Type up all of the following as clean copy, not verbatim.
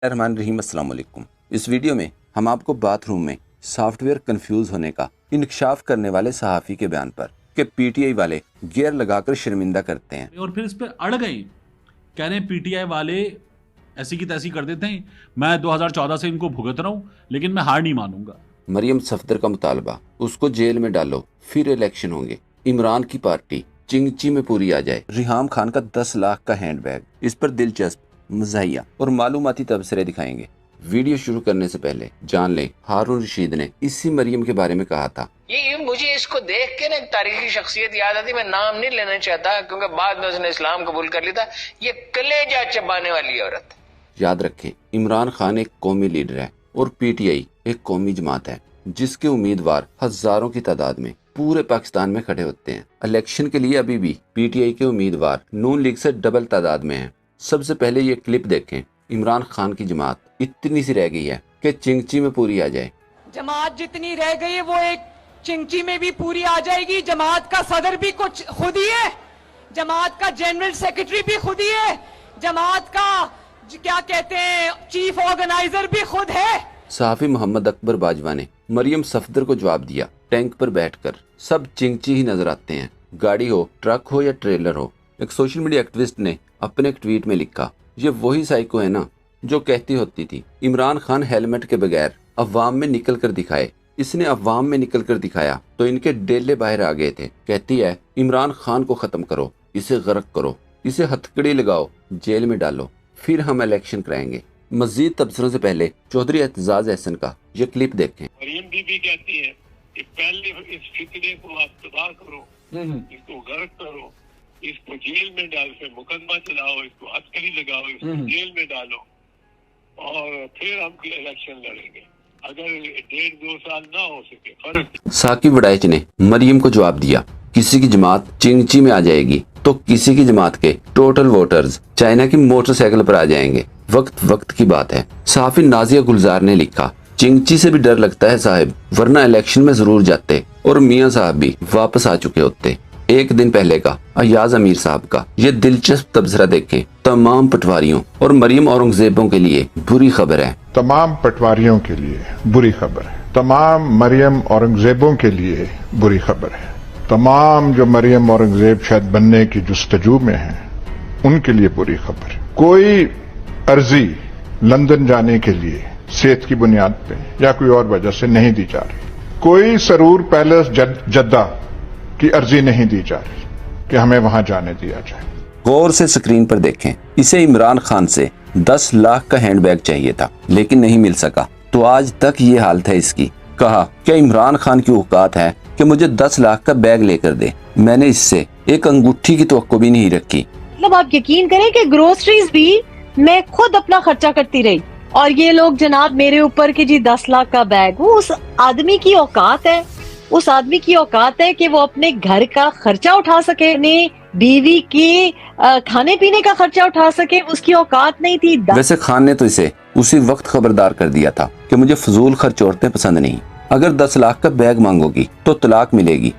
रहमान रहीम। अस्सलाम वालेकुम। इस वीडियो में हम आपको बाथरूम में सॉफ्टवेयर कंफ्यूज होने का इंकशाफ करने वाले सहाफ़ी के बयान पर कि पीटीआई वाले गियर लगाकर शर्मिंदा करते हैं और फिर इस पे अड़ गए, कह रहे हैं पीटीआई वाले ऐसी की तैसी कर देते हैं। मैं 2014 से इनको भुगत रहा हूँ, लेकिन मैं हार नहीं मानूंगा। मरियम सफदर का मुतालबा, उसको जेल में डालो फिर इलेक्शन होंगे। इमरान की पार्टी चिंगची में पूरी आ जाए। रिहाम खान का 10 लाख का हैंडबैग, इस पर दिलचस्प मज़ाहिया और मालूमाती तबसरे दिखाएंगे। वीडियो शुरू करने से पहले जान लें हारून रशीद ने इसी मरियम के बारे में कहा था। ये मुझे इसको देख के ना एक तारीखी शख्सियत याद आती। मैं नाम नहीं लेना चाहता क्योंकि बाद में उसने इस्लाम कबूल कर लिया था। ये कलेजा चबाने वाली औरत। याद रखें, इमरान खान एक कौमी लीडर है और पीटीआई एक कौमी जमात है जिसके उम्मीदवार हजारों की तादाद में पूरे पाकिस्तान में खड़े होते हैं। इलेक्शन के लिए अभी भी पीटीआई के उम्मीदवार नून लीग से डबल तादाद में हैं। सबसे पहले ये क्लिप देखें। इमरान खान की जमात इतनी सी रह गई है कि चिंगची में पूरी आ जाए। जमात जितनी रह गई है वो एक चिंगची में भी पूरी आ जाएगी। जमात का सदर भी कुछ खुद ही है, जमात का जनरल सेक्रेटरी भी खुद ही है, जमात का क्या कहते हैं चीफ ऑर्गेनाइजर भी खुद है। सहाफी मोहम्मद अकबर बाजवा ने मरियम सफदर को जवाब दिया। टैंक पर बैठकर सब चिंगची ही नजर आते हैं, गाड़ी हो, ट्रक हो या ट्रेलर हो। एक सोशल मीडिया एक्टिविस्ट ने अपने एक ट्वीट में लिखा, ये वही साइको है ना जो कहती होती थी इमरान खान हेलमेट के बगैर अवाम में निकल कर दिखाए। इसने अवाम में निकल कर दिखाया तो इनके डेले बाहर आ गए थे। कहती है इमरान खान को खत्म करो, इसे गर्क करो, इसे हथकड़ी लगाओ, जेल में डालो, फिर हम इलेक्शन कराएंगे। मजीद तबसरों से पहले चौधरी एतजाज एहसन का ये क्लिप देखें। मरियम बीबी कहती है कि पहले इस फितने को आप तबाह करो, इसको गर्क करो, इसको जेल में डाल, फिर मुकदमा चलाओ, इसको हथकड़ी लगाओ, इसको जेल में डालो और फिर हम इलेक्शन लड़ेंगे। अगर 1.5-2 साल ना हो सके फर्क। साकिब वड़ाइच ने मरियम को जवाब दिया, किसी की जमात चिंगची में आ जाएगी तो किसी की जमात के टोटल वोटर्स चाइना की मोटरसाइकिल पर आ जाएंगे। वक्त वक्त की बात है। सहाफी नाजिया गुलजार ने लिखा, चिंगची से भी डर लगता है साहिब, वरना इलेक्शन में जरूर जाते और मियां साहब भी वापस आ चुके होते। एक दिन पहले का अयाज अमीर साहब का ये दिलचस्प तबसरा देखें। तमाम पटवारियों और मरियम औरंगजेबों के लिए बुरी खबर है। तमाम पटवारियों के लिए बुरी खबर है। तमाम मरियम औरंगजेबों के लिए बुरी खबर है। तमाम जो मरियम औरंगजेब शायद बनने की जुस्तजू में हैं, उनके लिए बुरी खबर है। कोई अर्जी लंदन जाने के लिए सेहत की बुनियाद पे या कोई और वजह से नहीं दी जा रही। कोई सरूर पैलेस जद्दा की अर्जी नहीं दी जा रही कि हमें वहां जाने दिया जाए। गौर से स्क्रीन पर देखें। इसे इमरान खान से 10 लाख का हैंडबैग चाहिए था लेकिन नहीं मिल सका तो आज तक ये हालत है इसकी। कहा क्या इमरान खान की औकात है कि मुझे 10 लाख का बैग लेकर दे। मैंने इससे एक अंगूठी की तवक्को भी नहीं रखी। मतलब आप यकीन करें कि ग्रोसरीज भी मैं खुद अपना खर्चा करती रही और ये लोग जनाब मेरे ऊपर कि जी 10 लाख का बैग। वो उस आदमी की औकात है, उस आदमी की औकात है कि वो अपने घर का खर्चा उठा सके, अपने बीवी की खाने पीने का खर्चा उठा सके। उसकी औकात नहीं थी। वैसे खान ने तो इसे उसी वक्त खबरदार कर दिया था कि मुझे फजूल खर्च औरतें पसंद नहीं, अगर 10 लाख का बैग मांगोगी तो तलाक मिलेगी।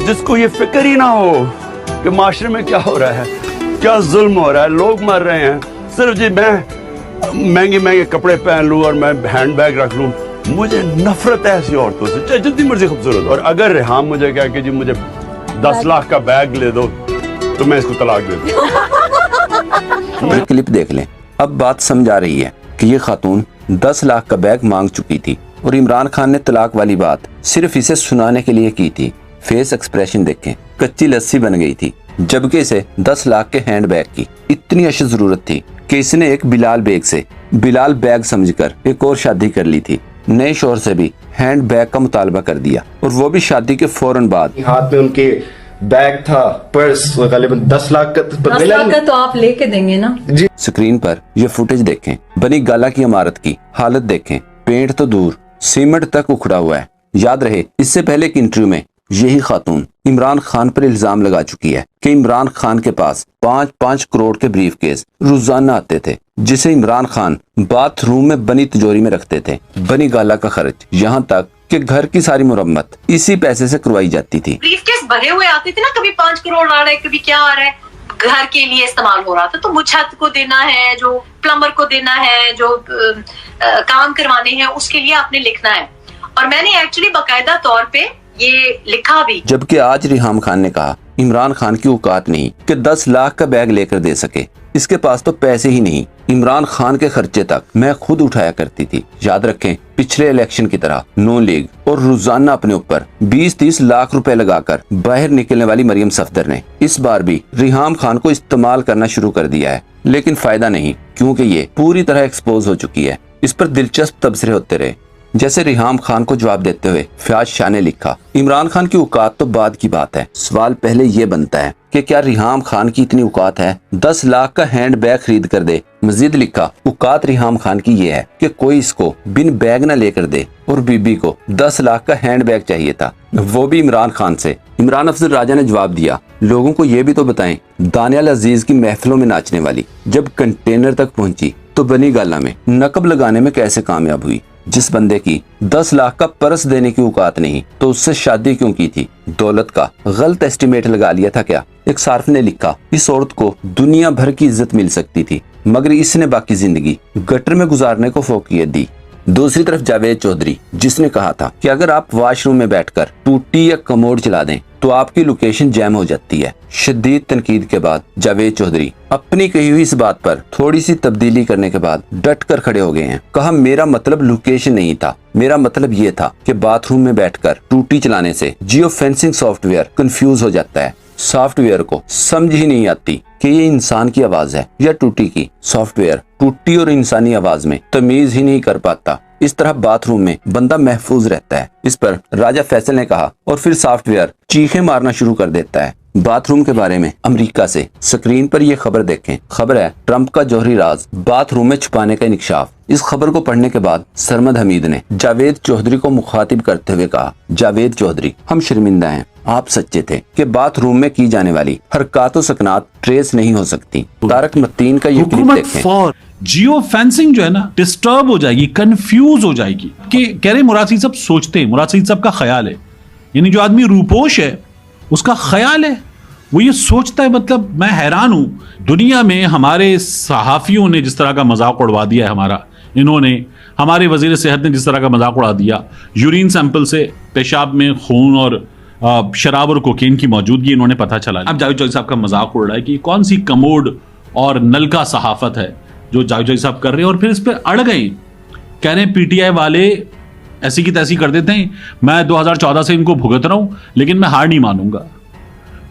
जिसको ये फिक्र ही ना हो कि माशरे में क्या हो रहा है, क्या जुल्म हो रहा है, लोग मर रहे हैं, सिर्फ जी मैं महंगे महंगे कपड़े पहन लूं और मैं हैंड बैग रख लूं। मुझे नफरत है ऐसी औरतों से, चाहे जितनी मर्जी खूबसूरत। और अगर रेहाम मुझे कह के जी मुझे 10 लाख का बैग ले दो तो मैं इसको तलाक दे दूं। क्लिप देख लें। अब बात समझ आ रही है कि ये खातून 10 लाख का बैग मांग चुकी थी और इमरान खान ने तलाक वाली बात सिर्फ इसे सुनाने के लिए की थी। फेस एक्सप्रेशन देखें, कच्ची लस्सी बन गई थी, जबकि इसे 10 लाख के हैंड बैग की इतनी अशद जरूरत थी कि इसने एक बिलाल बेग से बिलाल बैग समझकर एक और शादी कर ली थी। नए शोहर से भी हैंड बैग का मुतालबा कर दिया और वो भी शादी के फौरन बाद। हाथ में उनके बैग था, पर्स, करीबन 10 लाख का। 10 लाख का तो आप लेके देंगे ना जी। स्क्रीन पर ये फुटेज देखें। बनी गाला की इमारत की हालत देखें, पेंट तो दूर सीमेंट तक उखड़ा हुआ है। याद रहे इससे पहले एक इंटरव्यू में यही खातून इमरान खान पर इल्जाम लगा चुकी है कि इमरान खान के पास 5-5 करोड़ के ब्रीफ केस रोजाना आते थे जिसे इमरान खान बाथरूम में बनी तिजोरी में रखते थे। बनी गाला का खर्च यहाँ तक कि घर की सारी मुरम्मत इसी पैसे से करवाई जाती थी। ब्रीफकेस भरे हुए आते थे ना, कभी 5 करोड़ आ रहा है, कभी क्या आ रहा है। घर के लिए इस्तेमाल हो रहा था, तो वो छत को देना है, जो प्लम्बर को देना है, जो काम करवाने हैं, उसके लिए आपने लिखना है। और मैंने एक्चुअली बाकायदा तौर पे ये लिखा भी। जबकि आज रिहाम खान ने कहा इमरान खान की औकात नहीं कि 10 लाख का बैग लेकर दे सके, इसके पास तो पैसे ही नहीं, इमरान खान के खर्चे तक मैं खुद उठाया करती थी। याद रखें, पिछले इलेक्शन की तरह नो लीग और रोजाना अपने ऊपर 20-30 लाख रुपए लगाकर बाहर निकलने वाली मरियम सफदर ने इस बार भी रिहाम खान को इस्तेमाल करना शुरू कर दिया है, लेकिन फायदा नहीं, क्योंकि ये पूरी तरह एक्सपोज हो चुकी है। इस पर दिलचस्प तबसरे होते रहे। जैसे रिहाम खान को जवाब देते हुए फयाज शाह ने लिखा, इमरान खान की औकात तो बाद की बात है, सवाल पहले ये बनता है कि क्या रिहाम खान की इतनी औकात है 10 लाख का हैंड बैग खरीद कर दे। मजीद लिखा, औकात रिहाम खान की ये है कि कोई इसको बिन बैग न लेकर दे, और बीबी को 10 लाख का हैंड बैग चाहिए था, वो भी इमरान खान से। इमरान अफजल राजा ने जवाब दिया, लोगों को ये भी तो बताएं, दानियाल अजीज की महफिलों में नाचने वाली जब कंटेनर तक पहुंची तो बनी गाला में नकब लगाने में कैसे कामयाब हुई। जिस बंदे की 10 लाख का पर्स देने की औकात नहीं तो उससे शादी क्यों की थी। दौलत का गलत एस्टिमेट लगा लिया था क्या। एक सार्फ ने लिखा, इस औरत को दुनिया भर की इज्जत मिल सकती थी मगर इसने बाकी जिंदगी गटर में गुजारने को फोकियत दी। दूसरी तरफ जावेद चौधरी, जिसने कहा था कि अगर आप वॉशरूम में बैठकर टूटी या कमोड चला दें तो आपकी लोकेशन जैम हो जाती है। शदीद तनकीद के बाद जावेद चौधरी अपनी कही हुई इस बात पर थोड़ी सी तब्दीली करने के बाद डट कर खड़े हो गए हैं। कहा, मेरा मतलब लोकेशन नहीं था, मेरा मतलब ये था कि बाथरूम में बैठकर टूटी चलाने से जियो फेंसिंग सॉफ्टवेयर कंफ्यूज हो जाता है। सॉफ्टवेयर को समझ ही नहीं आती कि ये इंसान की आवाज है या टूटी की। सॉफ्टवेयर टूटी और इंसानी आवाज में तमीज ही नहीं कर पाता। इस तरह बाथरूम में बंदा महफूज रहता है। इस पर राजा फैसल ने कहा, और फिर सॉफ्टवेयर चीखें मारना शुरू कर देता है। बाथरूम के बारे में अमेरिका से स्क्रीन पर यह खबर देखें। खबर है, ट्रंप का जौहरी राज बाथरूम में छुपाने का इंकशाफ। इस खबर को पढ़ने के बाद सरमद हमीद ने जावेद चौधरी को मुखातिब करते हुए कहा, जावेद चौधरी, हम शर्मिंदा हैं, आप सच्चे थे कि बाथरूम में की जाने वाली हरकत व सकनात ट्रेस नहीं हो सकती। तारक मतीन का ये क्लिप देखें। जियो फेंसिंग जो है ना, डिस्टर्ब हो जाएगी, कंफ्यूज हो जाएगी। कि कह रहे मुराद सईद साहब सोचते हैं, मुराद सईद साहब का ख्याल है, यानी जो आदमी रूपोश है उसका ख्याल है, वो ये सोचता है। मतलब मैं हैरान हूं, दुनिया में हमारे सहाफियों ने जिस तरह का मजाक उड़वा दिया है हमारा, इन्होंने हमारे वजीर सेहत ने जिस तरह का मजाक उड़ा दिया, यूरिन सैंपल से पेशाब में खून और शराब और कोकेन की मौजूदगी इन्होंने पता चला। अब जावेद चौधरी साहब का मजाक उड़ रहा है कि कौन सी कमोड और नल का सहाफत है जो जावेद चौधरी साहब कर रहे हैं, और फिर इस पर अड़ गए। कह रहे हैं पीटीआई वाले ऐसी की तैसी कर देते हैं, मैं 2014 से इनको भुगत रहा हूं लेकिन मैं हार नहीं मानूंगा।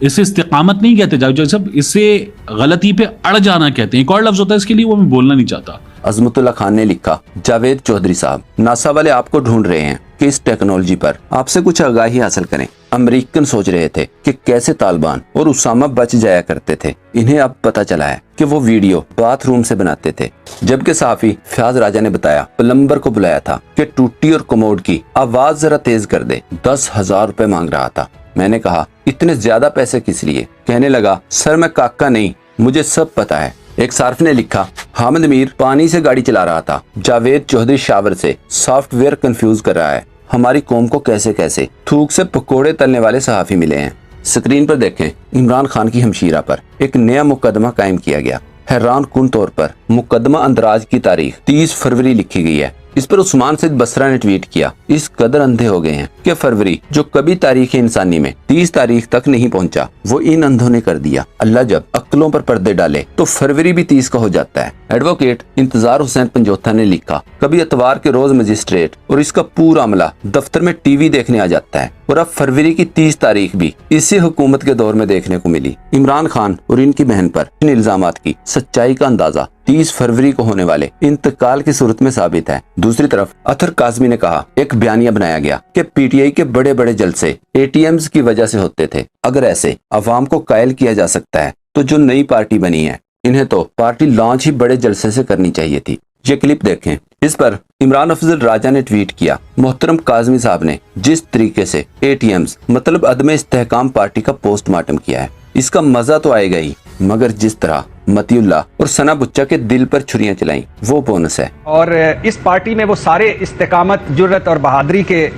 इसे इस्तिकामत नहीं कहते जावेद चौधरी साहब, इसे गलती पे अड़ जाना कहते हैं। एक और लफ्ज होता है इसके लिए, वो मैं बोलना नहीं चाहता। अजमतुल्लाह खान ने लिखा, जावेद चौधरी साहब, नासा वाले आपको ढूंढ रहे हैं कि इस टेक्नोलॉजी पर आपसे कुछ आगाही हासिल करें। अमेरिकन सोच रहे थे कि कैसे तालिबान और उसामा बच जाया करते थे, इन्हें अब पता चला है कि वो वीडियो बाथरूम से बनाते थे। जबकि सहाफी फयाज राजा ने बताया प्लम्बर को बुलाया था कि टूटी और कमोड की आवाज जरा तेज कर दे। 10,000 रुपए मांग रहा था। मैंने कहा, इतने ज्यादा पैसे किस लिए? कहने लगा, सर मैं काका नहीं, मुझे सब पता है। एक सार्फ ने लिखा, हामिद मीर पानी से गाड़ी चला रहा था, जावेद चौधरी शावर से सॉफ्टवेयर कंफ्यूज कर रहा है। हमारी कौम को कैसे कैसे थूक से पकोड़े तलने वाले सहाफी मिले हैं। स्क्रीन पर देखें, इमरान खान की हमशीरा पर एक नया मुकदमा कायम किया गया। हैरान कुन तौर पर मुकदमा अंदराज की तारीख 30 फरवरी लिखी गई है। इस पर उस्मान सईद बसरा ने ट्वीट किया, इस कदर अंधे हो गए हैं कि फरवरी जो कभी तारीख इंसानी में 30 तारीख तक नहीं पहुंचा, वो इन अंधों ने कर दिया। अल्लाह जब अक्लों पर पर्दे डाले तो फरवरी भी 30 का हो जाता है। एडवोकेट इंतजार हुसैन पंजोथा ने लिखा, कभी इतवार के रोज मजिस्ट्रेट और इसका पूरा अमला दफ्तर में टीवी देखने आ जाता है, और अब फरवरी की 30 तारीख भी इसी हुकूमत के दौर में देखने को मिली। इमरान खान और इनकी बहन पर इन इल्जामात की सच्चाई का अंदाजा 30 फरवरी को होने वाले इंतकाल की सूरत में साबित है। दूसरी तरफ अतर काज़मी ने कहा, एक बयानिया बनाया गया कि पीटीआई के बड़े बड़े जलसे एटीएम्स की वजह से होते थे। अगर ऐसे अवाम को कायल किया जा सकता है तो जो नई पार्टी बनी है, इन्हें तो पार्टी लॉन्च ही बड़े जलसे से करनी चाहिए थी। ये क्लिप देखें। इस पर इमरान अफजल राजा ने ट्वीट किया, मोहतरम काज़मी साहब ने जिस तरीके से एटीएम्स मतलब अदम इस्तेहकाम पार्टी का पोस्टमार्टम किया है, इसका मजा तो आएगा ही, मगर जिस तरह मतीउल्लाह और सना बुच्चा के दिल पर छुरियां चलाई, वो बोनस है। और इस पार्टी में वो सारे इस्तेकामत, जुर्रत और बहादुरी के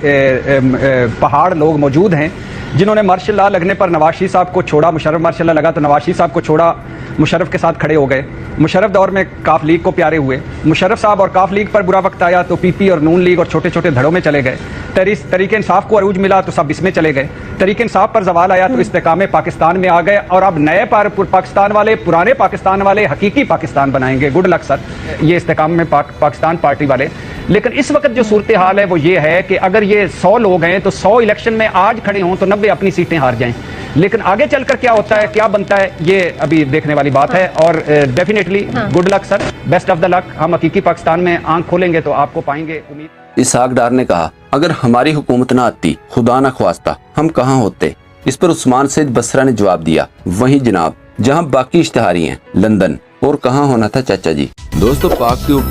पहाड़ लोग मौजूद हैं जिन्होंने मार्शल लॉ लगने पर नवाज शरीफ साहब को छोड़ा, मुशर्रफ मार्शल लॉ लगा तो नवाज शरीफ साहब को छोड़ा, मुशर्रफ के साथ खड़े हो गए। मुशर्रफ दौर में काफ लीग को प्यारे हुए। मुशर्रफ साहब और काफ लीग पर बुरा वक्त आया तो पीपी और नून लीग और छोटे छोटे धड़ों में चले गए। तहरीक इंसाफ को अरूज मिला तो सब इसमें चले गए। तहरीक इंसाफ पर जवाल आया तो इस्तेकाम पाकिस्तान में आ गए और अब नए पाकिस्तान वाले, पुराने पाकिस्तान वाले हकीकी पाकिस्तान बनाएंगे। गुड लक सर, ये इस्तेकाम में पाकिस्तान पार्टी वाले। लेकिन इस वक्त जो सूरत हाल है वो ये है कि अगर ये 100 लोग हैं तो 100 इलेक्शन में आज खड़े हों तो 90 अपनी सीटें हार जाएं। लेकिन आगे चलकर क्या होता है, क्या बनता है, ये अभी देखने वाली बात है। और definitely good luck sir, best of the luck. हम हकीकी पाकिस्तान में आंख खोलेंगे तो आपको पाएंगे। उम्मीद। इसहाक डार ने कहा, अगर हमारी हुकूमत ना आती, खुदा ना ख्वास्ता, हम कहाँ होते। इस पर उस्मान सैयद बसरा ने जवाब दिया, वहीं जनाब जहाँ बाकी इश्तिहारी हैं, लंदन, और कहाँ होना था चाचा जी। दोस्तों, पाक के ऊपर